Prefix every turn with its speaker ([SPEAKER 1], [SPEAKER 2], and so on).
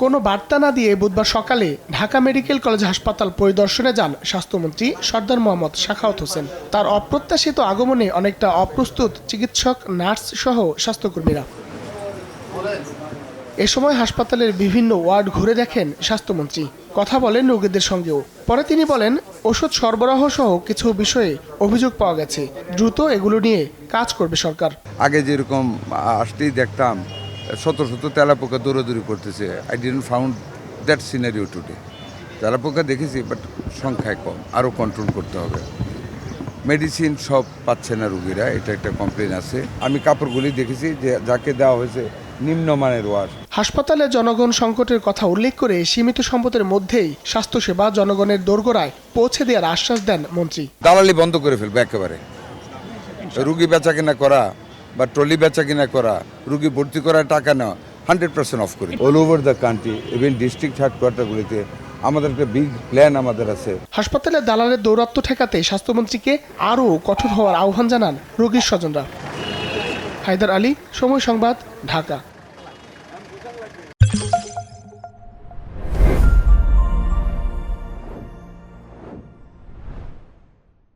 [SPEAKER 1] কোনো বার্তা না দিয়ে বুধবার সকালে ঢাকা মেডিকেল কলেজ হাসপাতাল পরিদর্শনে যান স্বাস্থ্যমন্ত্রী সরদার মোহাম্মদ সাখাওয়াত হোসেন। তার অপ্রত্যাশিত আগমনে অনেকটা অপ্রস্তুত চিকিৎসক, নার্স সহ স্বাস্থ্যকর্মীরা। এ সময় হাসপাতালের বিভিন্ন ওয়ার্ড ঘুরে দেখেন স্বাস্থ্যমন্ত্রী, কথা বলেন রোগীদের সঙ্গেও। পরে তিনি বলেন, ওষুধ সরবরাহ সহ কিছু বিষয়ে অভিযোগ পাওয়া গেছে, দ্রুত এগুলো নিয়ে কাজ করবে সরকার।
[SPEAKER 2] আগে যেরকম আসতেই দেখতাম শত শত তেলাপোকা দৌড়াদৌড়ি করতেছে, I didn't found that scenario today. তেলাপোকা দেখেছি, বাট সংখ্যায় কম, আরও কন্ট্রোল করতে হবে। মেডিসিন সব পাচ্ছে না রুগীরা, এটা একটা কমপ্লেন আছে। আমি কাপড়গুলি দেখেছি যে যাকে দেওয়া হয়েছে নিম্নমানের ওয়াশ।
[SPEAKER 1] হাসপাতালে জনগণ সংকটের কথা উল্লেখ করে সীমিত সম্পদের মধ্যেই স্বাস্থ্যসেবা জনগণের দোরগোড়ায় পৌঁছে দেওয়ার আশ্বাস দেন মন্ত্রী।
[SPEAKER 2] দালালি বন্ধ করে ফেলবে একেবারে। রুগী বেচা কিনা করা বা ট্রলি বেচা কিনা করা, রুগী ভর্তি করার টাকা নেওয়া 100% অফ করি। All over the country, even district হেডকোয়ার্টারগুলিতে আমাদের একটা বিগ প্ল্যান আমাদের আছে।
[SPEAKER 1] হাসপাতালে দালালের দৌরাত্ম্য ঠেকাতে স্বাস্থ্যমন্ত্রীকে আরও কঠোর হওয়ার আহ্বান জানান রোগীর স্বজনরা। হায়দার আলী, সময় সংবাদ, ঢাকা।